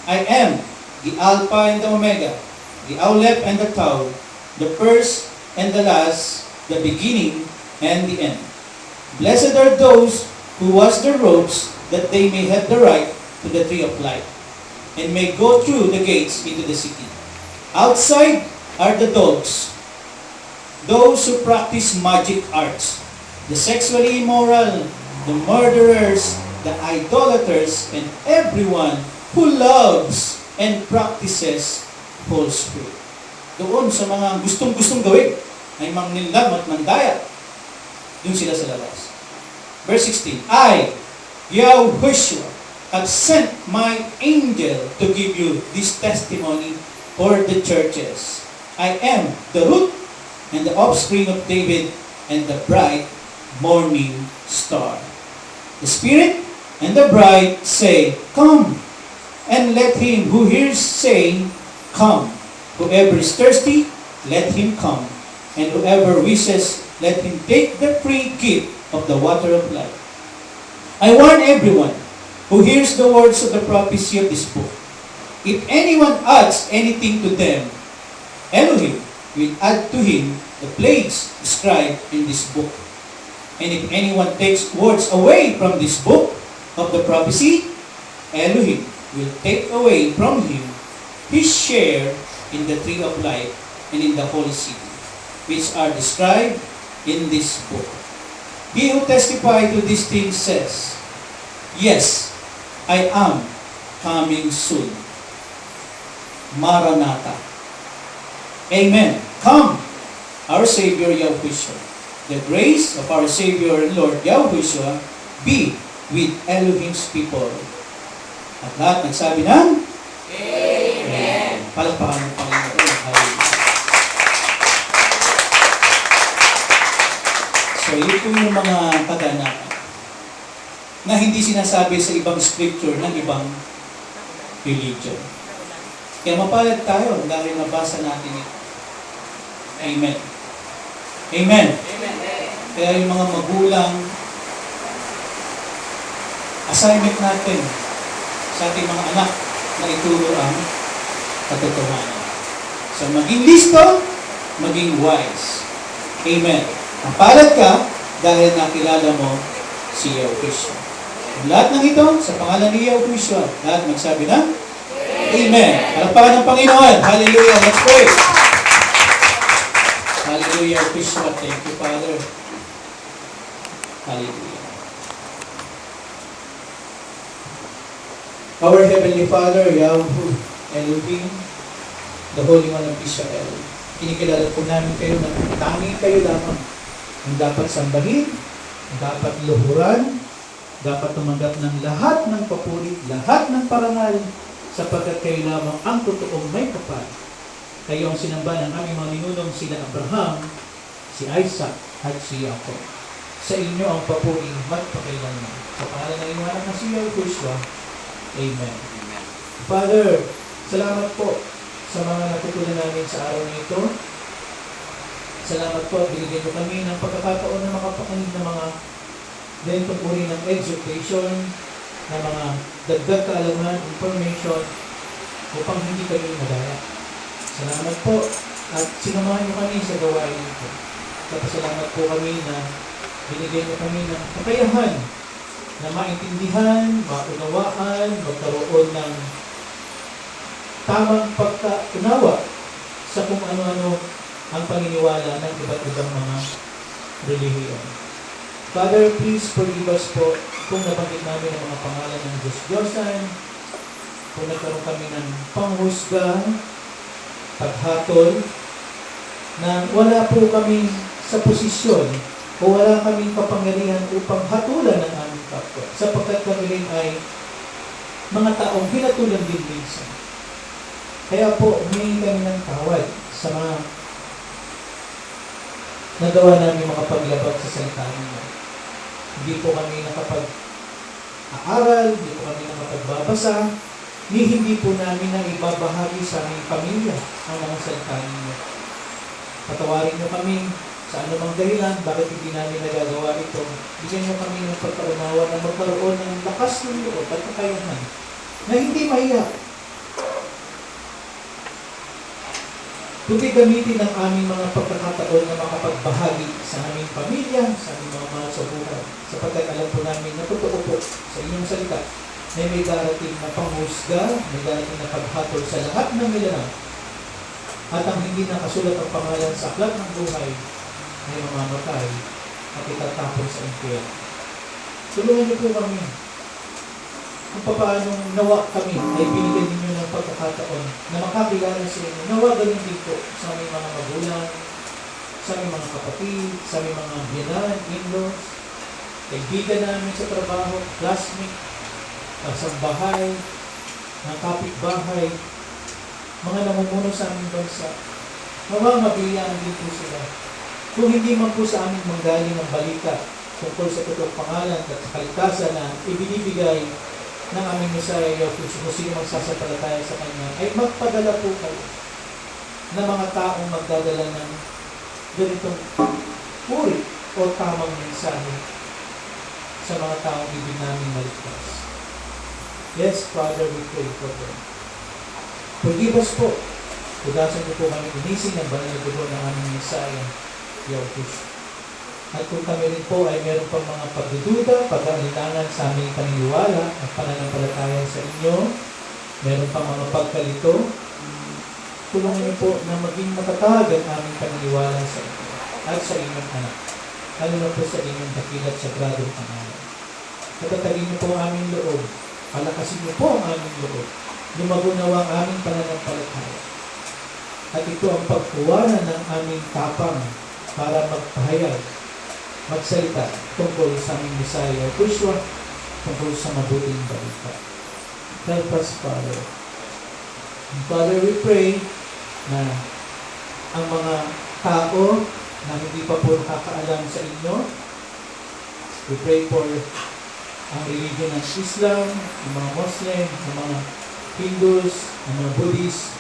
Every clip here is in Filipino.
I am the Alpha and the Omega, the Aleph and the Tau, the first and the last, the beginning and the end. Blessed are those who wash their robes, that they may have the right to the tree of life, and may go through the gates into the city. Outside are the dogs, those who practice magic arts, the sexually immoral, the murderers, the idolaters, and everyone who loves and practices falsehood. Doon sa mga gustong-gustong gawin ay mangnilab at mandaya, doon sila sa labas. Verse 16, I, Yahushua, have sent my angel to give you this testimony for the churches. I am the root and the offspring of David and the bright morning star. The Spirit and the bride say, Come, and let him who hears say, Come. Whoever is thirsty, let him come, and whoever wishes, let him take the free gift of the water of life. I warn everyone who hears the words of the prophecy of this book. If anyone adds anything to them, Elohim will add to him the plagues described in this book. And if anyone takes words away from this book of the prophecy, Elohim will take away from him his share in the tree of life and in the holy city, which are described in this book. He who testifies to these things says, Yes, I am coming soon. Maranatha. Amen. Come, our Savior Yahushua. The grace of our Savior and Lord Yahushua be with Elohim's people. At lahat nagsabi ng Amen. Palakpakan ng Panginoon. Hallelujah. So, yun po yung mga kaganapan na hindi sinasabi sa ibang scripture ng ibang religion. Kaya mapalad tayo dahil nabasa natin ito. Amen. Amen. Amen. Kaya yung mga magulang, assignment natin sa ating mga anak na ituro ang katotohanan. So maging listo, maging wise. Amen. Mapalad ka dahil nakilala mo si Yahushua. Lahat ng ito, sa pangalan ni Yahushua, lahat magsabi na, Amen. Palakpakan ng Panginoon. Hallelujah. Let's pray. Hallelujah, Yahushua. Thank you, Father. Hallelujah. Our Heavenly Father, Yahu, Elohim, the Holy One of Israel, kinikilala po namin kayo na tanging kayo lamang ang dapat sambahin, dapat luhuran, dapat tumanggap ng lahat ng papuri, lahat ng parangal, sapagkat kayo lamang ang totoong may kapal. Kayo ang sinamba ng aming mga ninunong sila Abraham, si Isaac, at si Jacob. Sa inyo ang papuri magpakailanman. Sa pangalan ng inyong anak na si Yahushua, Amen. Father, salamat po sa mga natutunan namin sa araw na ito. Salamat po, binigyan niyo kami ng pagkakataon na makapakinig ng mga ganitong uri ng exhortation, na mga dagdag kaalaman, information, upang hindi kami madaya. Salamat po at sinamahan niyo kami sa gawain ito. Salamat po kami na binigyan niyo kami ng kakayahan na maintindihan, maunawaan, magkaroon ng tamang pagkaunawa sa kung ano-ano ang paniniwala ng iba't ibang mga relihiyon. Father, please forgive us po kung nabanggit namin ang mga pangalan ng Diyos-Diyosan, kung nagkaroon kami ng panghusga, paghatol, na wala po kami sa posisyon o wala kaming kapangyarihan upang hatulan ng aming kapwa, sapagkat kami rin ay mga taong hinatulan din minsan. Kaya po, humingi kami ng tawad sa mga nagawa namin mga paglabag sa salita niyo. Hindi po kami nakapag-aaral, hindi po kami nakapagbabasa, hindi po namin na ibabahagi sa aming pamilya ang mga salita niyo. Patawarin niyo kami sa anumang dahilan, bakit hindi namin nagagawa ito. Bigyan niyo kami ng pagkaunawa na magkaroon ng lakas ng loob at kakayahan na hindi mahiya kundi gamitin ang aming mga pagkakataon na makapagbahagi sa aming pamilya, sa aming mga mahal sa buhay. Sapagkat alam po namin na totoo po sa inyong salita na may darating na panghusga, may darating na paghatol sa lahat ng nilalang. At ang hindi nakasulat ang pangalan sa aklat ng buhay ay mamamatay at itatapon sa impyerno. Tulungan niyo po kami kung paano nawa kami ay binigyan ninyo ng pagkakataon na makakilala sa inyo. Nawa ganun din po sa aming mga magulang, sa aming mga kapatid, sa aming mga biyanan, in-laws, kaibigan namin sa trabaho, classmate, kasambahay, mga kapitbahay, mga namumuno sa aming bansa. Nawa mabiyaan din po sila. Kung hindi man po sa aming manggaling ang balita tungkol sa totoong pangalan at kaligtasan na ibinibigay ng aming Messiah, kung sino magsasampalataya sa Kanya, ay magpadala po kayo ng mga taong magdadala ng ganitong uri o tamang mensahe sa mga taong ibig namin maligtas. Yes, Father, we pray for them. Forgive us po. Tugasan niyo po kami inisin ng banal na dugo ng aming Messiah, Yahushua. At kung kami rin po ay meron pang mga pagdududa, pag-aalilangan sa aming paniniwala at pananampalataya sa inyo, meron pang mga pagkalito, tulungan niyo po na maging matatag ang aming paniniwala sa inyo at sa inyong anak. Lalo na po sa inyong dakilat sa gradong pangalan. Katatagin niyo po ang aming loob, palakasin niyo po ang aming loob, lumagunawa ang aming pananampalataya. At ito ang pagkuwanan ng aming tapang para magpahayag, magsalita tungkol sa aming Messiah, Yahushua, tungkol sa mabuting balita. Help us, Father. And Father, we pray na ang mga tao na hindi pa po nakakaalam sa inyo, we pray for ang religion ng Islam, ang mga Muslim, ang mga Hindus, ang mga Buddhists,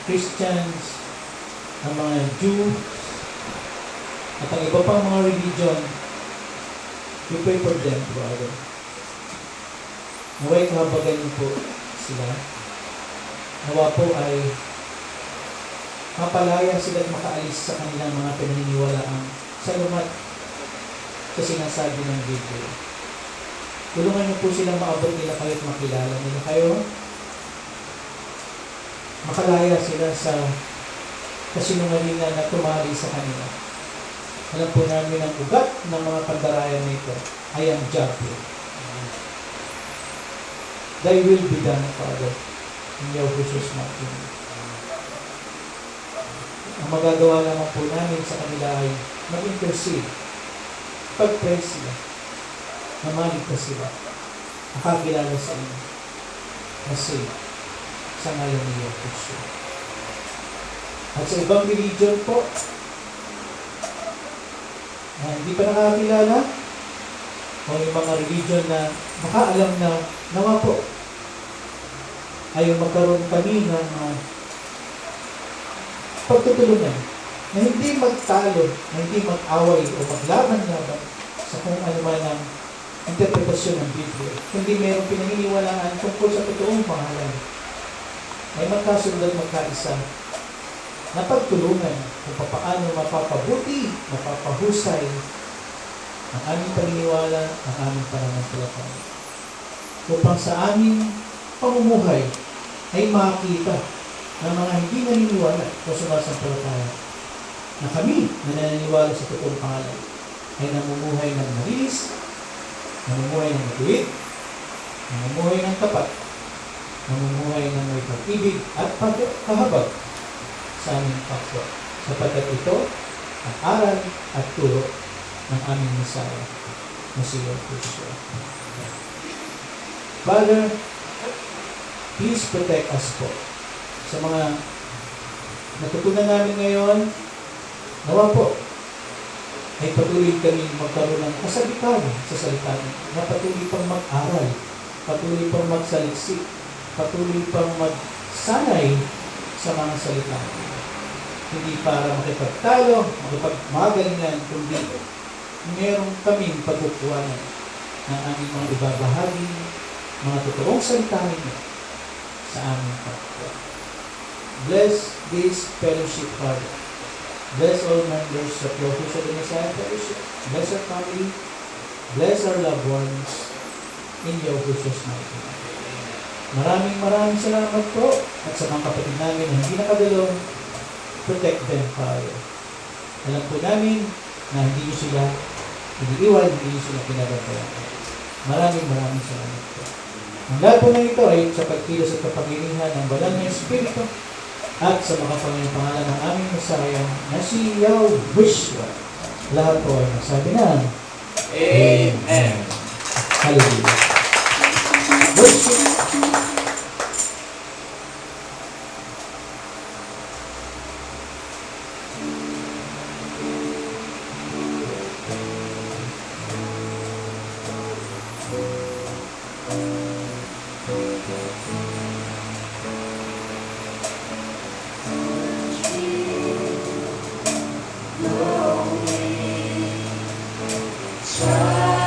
Christians, ang mga Jews, at ang iba pang mga religion, we pray for them, Father. Naway kahabagan niyo po sila. Nawa po ay mapalaya sila at makaalis sa kanilang mga pinaniniwalaan sa lumat sa sinasabi ng Biblia. Tulungan niyo po silang maabot nila kayo at makilala nila kayo. Makalaya sila sa kasinungalingan na tumali sa kanila. Alam po namin ang ugat ng mga pandarayan nito ay ang Diablo. Thy will be done, Father, in Yahushua's mighty name. Ang magagawa naman po namin sa kanila ay mag-intercede, pag-pray sila, mamaligtas sila, makakilala sa inyo, kasi sa ngalan ni Yahushua. At sa ibang religion po, hindi pa nakakilala, o yung mga religion na makaalam na nawa po ay magkaroon kami ng pagtutulungan na hindi magtalo, na hindi mag-away o maglaban-laban sa kung ano man ang interpretasyon ng Biblia. Kundi mayroong pinaniniwalaan tungkol sa totoong pangalan. Ay magkasunod, magkaisa, na pagtulungan kung paano mapapabuti, mapapahusay ang aming paniniwala, ang aming pananampalataya. Upang sa aming pamumuhay ay makita ng mga hindi naniniwala o sumasampalataya na kami na naniniwala sa totoong pangalan ay namumuhay ng malinis, namumuhay ng matuwid, namumuhay ng tapat, namumuhay ng may pag-ibig at pagkahabag sa aming kapwa, sapagkat ito ang aral at turo ng aming Messiah, na si Yahushua. Father, please protect us po sa mga natutunan namin ngayon. Nawa po ay patuloy kami magkaroon ng kasabitan sa salita niyo, na patuloy pang mag-aral, patuloy pang magsaliksik, patuloy pang magsanay sa mga salita niyo. Hindi para makipagtalo, makipagmagalingan, kundi meron kaming pagkukuhanan ng aming mga ibabahagi, mga totoong salita niyo sa aming kapwa. Bless this fellowship, Father. Bless all members of the Office of the Messiah Fellowship. Bless our family. Bless our loved ones in your precious mighty name. Maraming salamat po at sa mga kapatid namin na hindi nakadalong, protect them, Father. Alam po namin na hindi nyo sila iniiwan, hindi nyo sila pinagabayan. Maraming salamat po. Ang lahat po ng ito ay sa pagkilos at kapagilihan ng banal na Espiritu at sa makapangyang pangalan ng aming Masaya na si Yahweh. Lahat po ay masabi na Amen. Hallelujah. Worship. Try